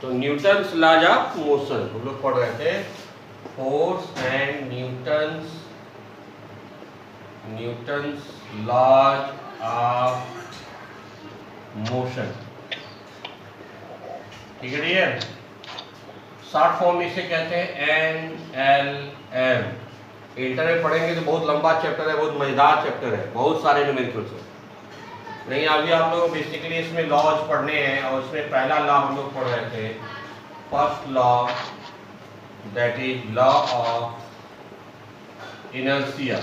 तो Newton's laws of motion हम लोग पढ़ रहे थे, force and Newton's laws of motion. ठीक है डियर, शॉर्ट फॉर्म में इसे कहते हैं NLM। इंटर में पढ़ेंगे तो बहुत लंबा चैप्टर है, बहुत मजेदार चैप्टर है, बहुत सारे न्यूमेरिकल्स है। नहीं अभी आप लोग बेसिकली इसमें लॉज पढ़ने हैं, और इसमें पहला लॉ हम लोग पढ़ रहे थे, first law, that is law of inertia.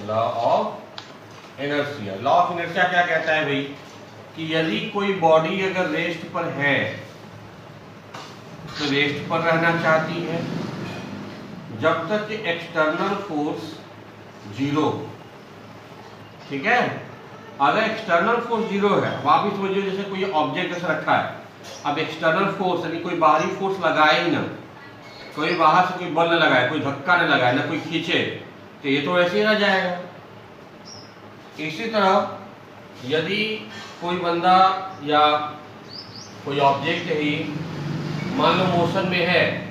Law of inertia, law of inertia क्या कहता है भाई, कि यदि कोई बॉडी अगर रेस्ट पर है तो रेस्ट पर रहना चाहती है जब तक कि एक्सटर्नल फोर्स जीरो। ठीक है, अगर एक्सटर्नल फोर्स जीरो है, अब आप ही समझिए जैसे कोई ऑब्जेक्ट ऐसा रखा है, अब एक्सटर्नल फोर्स यानी कोई बाहरी फोर्स लगाए ही ना, कोई बाहर से कोई बल न लगाए, कोई धक्का न लगाए, ना कोई खींचे, तो ये तो ऐसे ही रह जाएगा। इसी तरह यदि कोई बंदा या कोई ऑब्जेक्ट ही मान लो मोशन में है,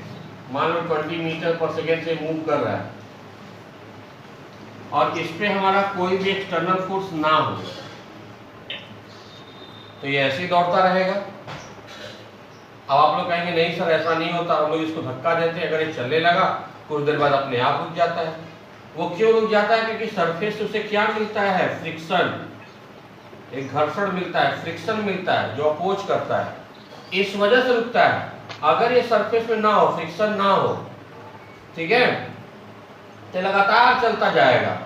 मान लो 20 मीटर पर सेकेंड से मूव कर रहा है, और इस पे हमारा कोई भी एक्सटर्नल फोर्स ना हो, तो ये ऐसे ही दौड़ता रहेगा। अब आप लोग कहेंगे नहीं सर ऐसा नहीं होता, हम लोग इसको धक्का देते हैं, अगर ये चलने लगा कुछ देर बाद अपने आप रुक जाता है। वो क्यों रुक जाता है? क्योंकि सरफेस से उसे क्या मिलता है? फ्रिक्शन, एक घर्षण मिलता है, फ्रिक्शन मिलता है जो अपोज करता है, इस वजह से रुकता है। अगर ये सरफेस में ना हो, फ्रिक्शन ना हो, ठीक है, तो लगातार चलता जाएगा।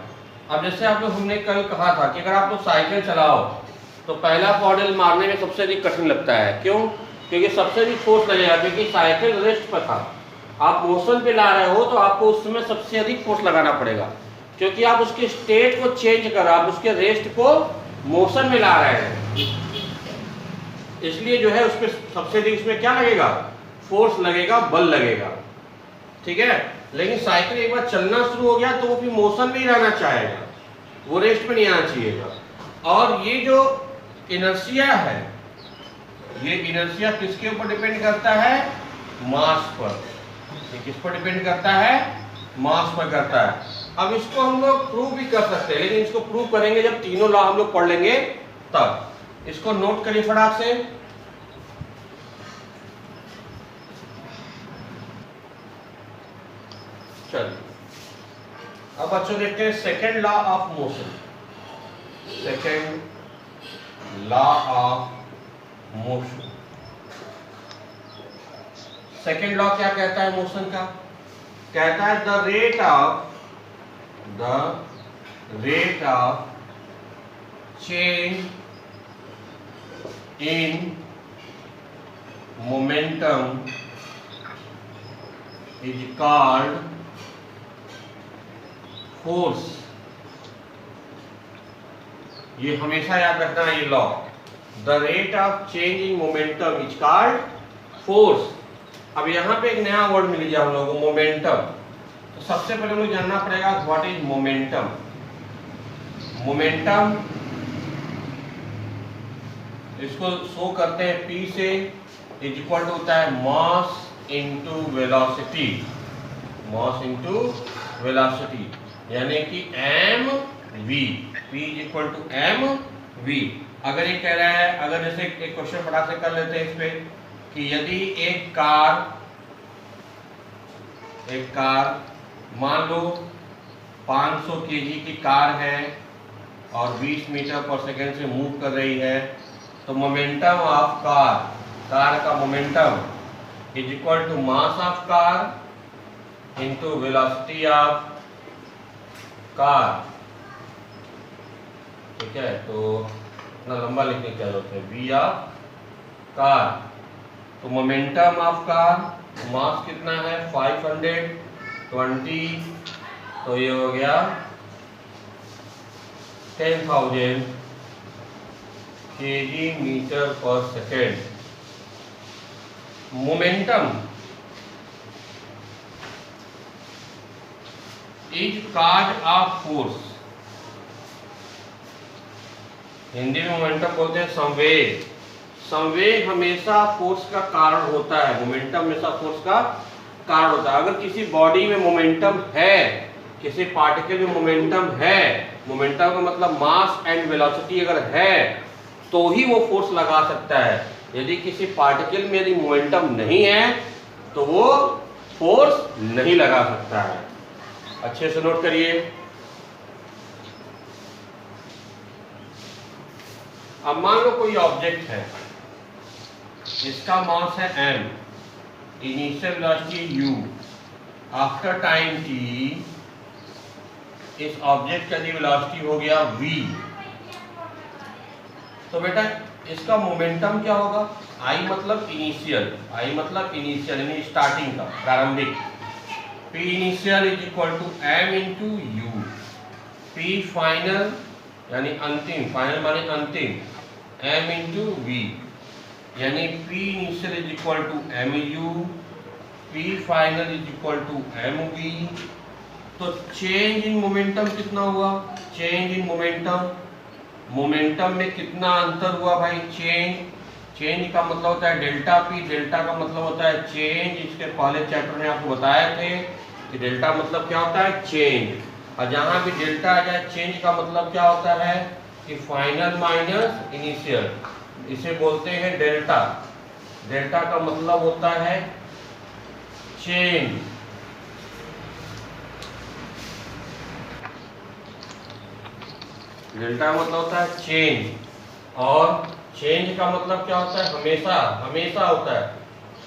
अब जैसे आप लोग, हमने कल कहा था कि अगर आप लोग साइकिल चलाओ तो पहला पॉडल मारने में सबसे अधिक कठिन लगता है। क्यों? क्योंकि सबसे अधिक फोर्स लगेगा, क्योंकि साइकिल रेस्ट पर था, आप मोशन पे ला रहे हो तो आपको उस समय सबसे अधिक फोर्स लगाना पड़ेगा, क्योंकि आप उसके स्टेट को चेंज कर रहे हो, आप उसके रेस्ट को मोशन में ला रहे हैं। इसलिए जो है उस पर सबसे अधिक उसमें क्या लगेगा? फोर्स लगेगा, बल लगेगा। ठीक है, लेकिन साइकिल एक बार चलना शुरू हो गया तो वो फिर मोशन में ही रहना चाहेगा, वो रेस्ट में नहीं आना चाहिएगा। और ये जो इनर्शिया है, ये इनर्शिया किसके ऊपर डिपेंड करता है? मास पर। ये किस पर डिपेंड करता है? मास पर करता है। अब इसको हम लोग प्रूव भी कर सकते हैं, लेकिन इसको प्रूव करेंगे जब तीनों लॉ हम लोग पढ़ लेंगे तब। इसको नोट करिए फटाक से। चलिए अब बच्चों देखते हैं second law of motion. Second law of motion, second law क्या कहता है मोशन का? कहता है the rate of change in momentum is called force. ये हमेशा याद रखना है ये law, the rate of change in momentum is called force. अब यहाँ पे एक नया वर्ड मिल गया हम लोगों को, मोमेंटम। तो सबसे पहले हमें जानना पड़ेगा व्हाट इज मोमेंटम। मोमेंटम इसको शो करते हैं P से, इज इक्वल टू होता है mass into velocity. Mass into velocity यानी कि mv, P is equal to mv। अगर ये कह रहा है, अगर जैसे एक क्वेश्चन फटाक से कर लेते हैं इस पे, कि यदि एक कार मान लो 500 केजी की कार है और 20 मीटर पर सेकेंड से मूव कर रही है, तो मोमेंटम ऑफ कार का momentum is equal to mass of car into velocity of car. ठीक है, तो इतना लंबा लिखने की जरूरत है, v ऑफ कार। तो मोमेंटम ऑफ कार, मास कितना है 520, तो ये हो गया 10,000 kg मीटर पर second. Momentum is cause of force. Hindi में मोमेंटम बोलते हैं संवेग। संवेग हमेशा फोर्स का कारण होता है, मोमेंटम हमेशा फोर्स का कारण होता है। अगर किसी बॉडी में मोमेंटम है, किसी पार्टिकल में मोमेंटम है, मोमेंटम का मतलब मास एंड वेलोसिटी अगर है तो ही वो फोर्स लगा सकता है। यदि किसी पार्टिकल में यदि मोमेंटम नहीं है तो वो फोर्स नहीं लगा सकता है। अच्छे से नोट करिए। अब मान लो कोई ऑब्जेक्ट है, इसका मास है m, initial velocity u, after time t इस ऑब्जेक्ट का वेलोसिटी हो गया v। तो बेटा इसका मोमेंटम क्या होगा? I मतलब इनिशियल, I मतलब इनिशियल यानी स्टार्टिंग का, प्रारंभिक। P initial is equal to m into u, P final यानी अंतिम, फाइनल माने अंतिम, m इंटू v, यानी P initial is equal to m u, P final is equal to m v। तो चेंज इन मोमेंटम कितना हुआ? Change in momentum, momentum में कितना अंतर हुआ भाई? चेंज का मतलब होता है डेल्टा पी, डेल्टा का मतलब होता है चेंज। इसके पहले चैप्टर में आपको बताए थे कि डेल्टा मतलब क्या होता है? चेंज। और जहां भी डेल्टा आ जाए चेंज का मतलब क्या होता है कि फाइनल माइनस इनिशियल, इसे बोलते हैं डेल्टा। डेल्टा का मतलब होता है चेंज। डेल्टा का मतलब होता है चेंज, और चेंज का मतलब क्या होता है? हमेशा, हमेशा होता है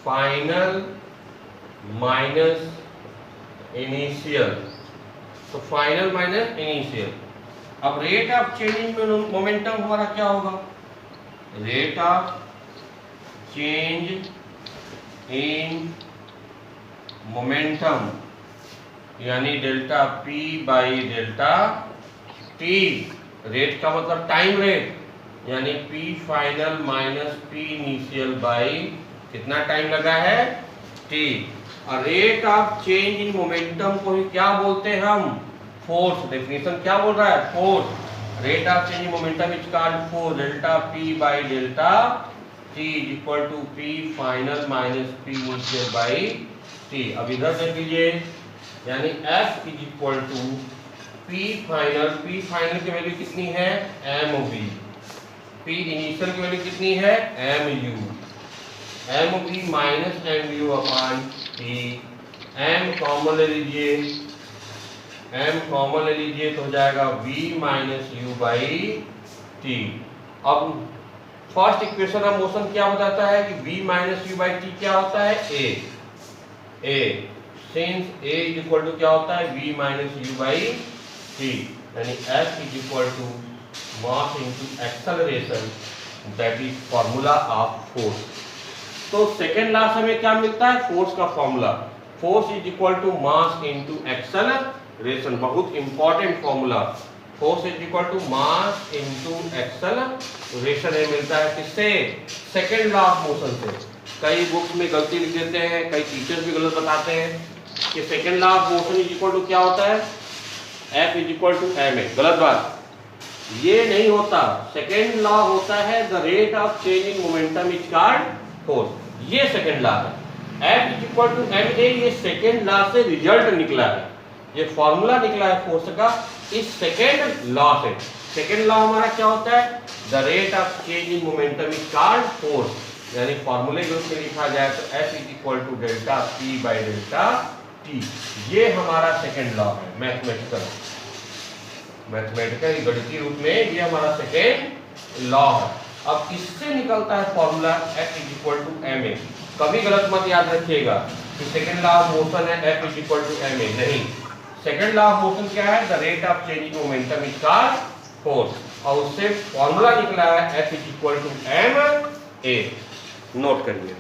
फाइनल माइनस इनिशियल। तो फाइनल माइनस इनिशियल। अब rate of change in momentum हमारा क्या होगा? Rate of change in momentum यानी delta P by delta T. Rate का मतलब टाइम रेट, यानी P final minus P initial by कितना टाइम लगा है? T। और rate of change in momentum को ही क्या बोलते हैं हम? फोर्स। डेफिनेशन क्या बोल रहा है? Force. Rate of change in momentum is called force. Delta P by delta T is equal to P final minus P initial by T। अब इधर देख लीजिए, यानी F is equal to P final की वैल्यू कितनी है? mv। P initial की value कितनी है? mu। mv minus mu upon T। m common ले लीजिए, m कॉमन ले लीजिए तो हो जाएगा v minus u by T. अब फर्स्ट इक्वेशन ऑफ मोशन क्या बताता है कि v minus u by T क्या होता है? a। Since a is equal to क्या होता है? v minus u by T, यानी F is equal to mass into acceleration, that is formula of force. तो सेकेंड लॉ से हमें क्या मिलता है? फोर्स का formula, force is equal to mass into acceleration. बहुत important formula, force is equal to mass into acceleration. ये मिलता है किससे? सेकेंड लॉ ऑफ मोशन से। कई बुक्स में गलती लिख देते हैं, कई टीचर्स भी गलत बताते हैं कि second law of motion is equal to क्या होता है? F is equal to ma। गलत बात, ये नहीं होता। सेकेंड लॉ होता है the rate of change in momentum is called force. ये सेकेंड लॉ है। F is equal to ma, ये सेकेंड लॉ से रिजल्ट निकला है, ये फॉर्मूला निकला है फोर्स का इस सेकेंड लॉ से। सेकेंड लॉ हमारा क्या होता है? The rate of change in momentum is called force. यानी फॉर्मूले के रूप में लिखा जाए तो F is equal to delta P by delta T। ये हमारा सेकेंड लॉ है मैथमेटिकल गणितीय रूप में, ये हमारा सेकेंड लॉ है। अब इससे निकलता है formula F is equal to ma। कभी गलत मत याद रखिएगा कि सेकेंड लॉ ऑफ मोशन है F is equal to ma, नहीं। सेकेंड लॉ ऑफ मोशन क्या है? The rate of change in momentum is called force, और उससे फॉर्मूला निकला है F is equal to ma। Note करिए।